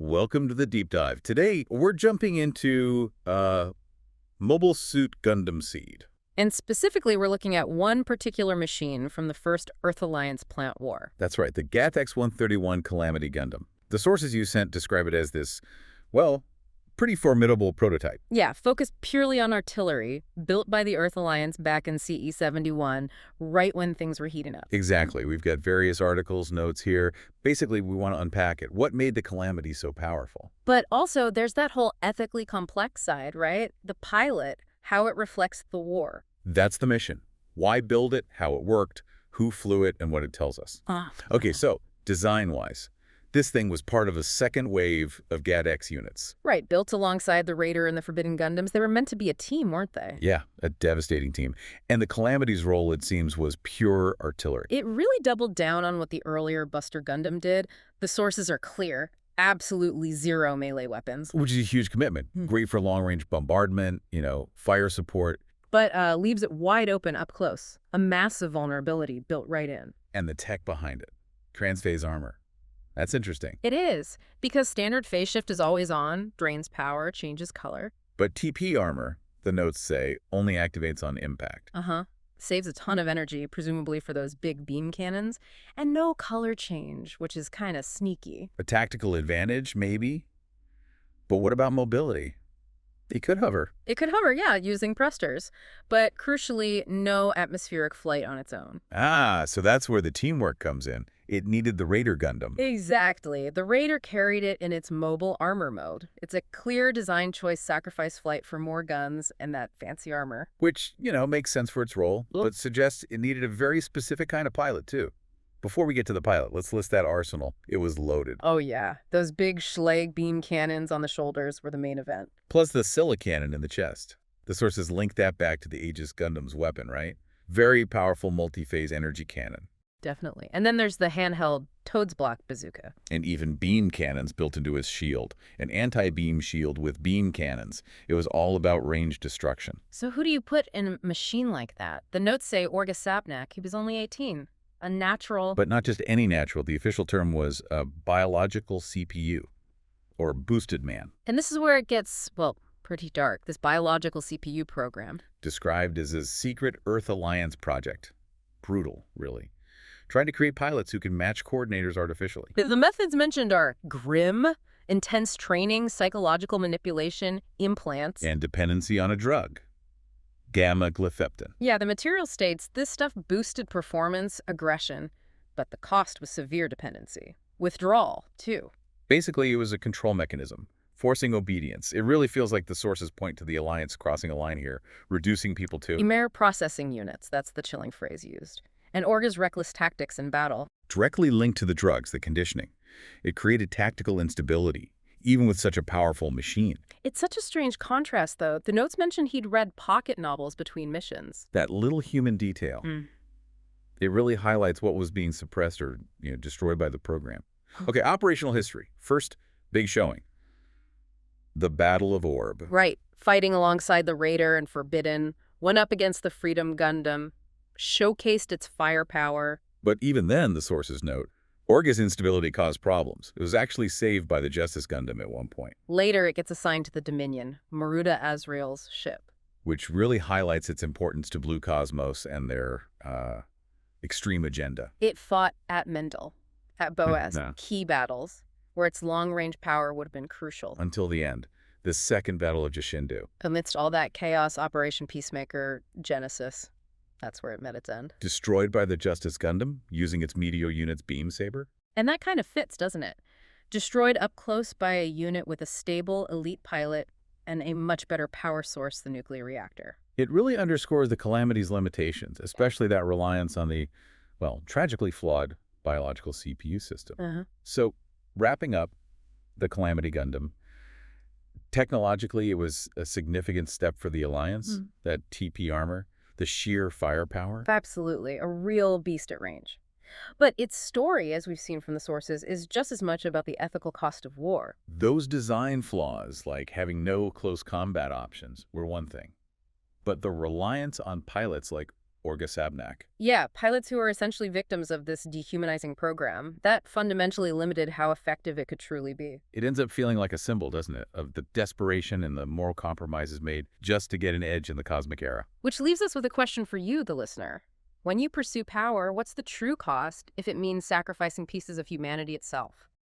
Welcome to the deep dive. Today, we're jumping into Mobile Suit Gundam Seed. And specifically, we're looking at one particular machine from the first Earth Alliance plant war. That's right, the GAT-X131 Calamity Gundam. The sources you sent describe it as this, well, pretty formidable prototype. Yeah, focused purely on artillery, built by the Earth Alliance back in CE-71, right when things were heating up. Exactly. We've got various articles, notes here. Basically, we want to unpack it. What made the Calamity so powerful? But also, there's that whole ethically complex side, right? The pilot, how it reflects the war. That's the mission. Why build it, how it worked, who flew it, and what it tells us. Okay, so design-wise, this thing was part of a second wave of GAT-X units. Right, built alongside the Raider and the Forbidden Gundams. They were meant to be a team, weren't they? Yeah, a devastating team. And the Calamity's role, it seems, was pure artillery. It really doubled down on what the earlier Buster Gundam did. The sources are clear. Absolutely zero melee weapons. Which is a huge commitment. Great for long-range bombardment, fire support. But leaves it wide open up close. A massive vulnerability built right in. And the tech behind it. Transphase armor. That's interesting. It is, because standard phase shift is always on, drains power, changes color. But TP armor, the notes say, only activates on impact. Saves a ton of energy, presumably for those big beam cannons. And no color change, which is kind of sneaky. A tactical advantage, maybe? But what about mobility? It could hover. It could hover, yeah, using thrusters. But crucially, no atmospheric flight on its own. Ah, so that's where the teamwork comes in. It needed the Raider Gundam. Exactly. The Raider carried it in its mobile armor mode. It's a clear design choice sacrifice flight for more guns and that fancy armor. Which, makes sense for its role, but suggests it needed a very specific kind of pilot, too. Before we get to the pilot, let's list that arsenal. It was loaded. Oh, yeah. Those big Schlag beam cannons on the shoulders were the main event. Plus the Scylla cannon in the chest. The sources link that back to the Aegis Gundam's weapon, right? Very powerful multi-phase energy cannon. Definitely. And then there's the handheld Toads Block bazooka. And even beam cannons built into his shield. An anti-beam shield with beam cannons. It was all about range destruction. So who do you put in a machine like that? The notes say Orga Sabnak. He was only 18. A natural... But not just any natural. The official term was a biological CPU, or boosted man. And this is where it gets, well, pretty dark, this biological CPU program. Described as a secret Earth Alliance project. Brutal, really. Trying to create pilots who can match coordinators artificially. The methods mentioned are grim, intense training, psychological manipulation, implants. And dependency on a drug. Gamma-glypheptin. Yeah, the material states this stuff boosted performance, aggression, but the cost was severe dependency. Withdrawal, too. Basically, it was a control mechanism, forcing obedience. It really feels like the sources point to the Alliance crossing a line here, reducing people to... Emare processing units, that's the chilling phrase used. And Orga's reckless tactics in battle. Directly linked to the drugs, the conditioning. It created tactical instability, even with such a powerful machine. It's such a strange contrast, though. The notes mentioned he'd read pocket novels between missions. That little human detail. It really highlights what was being suppressed or destroyed by the program. Okay, operational history. First, big showing. The Battle of Orb. Right. Fighting alongside the Raider and Forbidden, went up against the Freedom Gundam, showcased its firepower. But even then, the sources note, Orga's instability caused problems. It was actually saved by the Justice Gundam at one point. Later, it gets assigned to the Dominion, Maruda Azrael's ship. Which really highlights its importance to Blue Cosmos and their extreme agenda. It fought at Mendel, at Boaz, key battles, where its long-range power would have been crucial. Until the end, the Second Battle of Jishindu. Amidst all that chaos, Operation Peacemaker, Genesis. That's where it met its end. Destroyed by the Justice Gundam, using its Meteor unit's beam saber? And that kind of fits, doesn't it? Destroyed up close by a unit with a stable, elite pilot and a much better power source, the nuclear reactor. It really underscores the Calamity's limitations, especially that reliance on the, well, tragically flawed biological CPU system. So, wrapping up the Calamity Gundam, technologically it was a significant step for the Alliance, that TP armor. The sheer firepower? Absolutely. A real beast at range. But its story, as we've seen from the sources, is just as much about the ethical cost of war. Those design flaws, like having no close combat options, were one thing. But the reliance on pilots like Orga Sabnak. Yeah, pilots who are essentially victims of this dehumanizing program, that fundamentally limited how effective it could truly be. It ends up feeling like a symbol, doesn't it, of the desperation and the moral compromises made just to get an edge in the cosmic era. Which leaves us with a question for you, the listener. When you pursue power, what's the true cost if it means sacrificing pieces of humanity itself?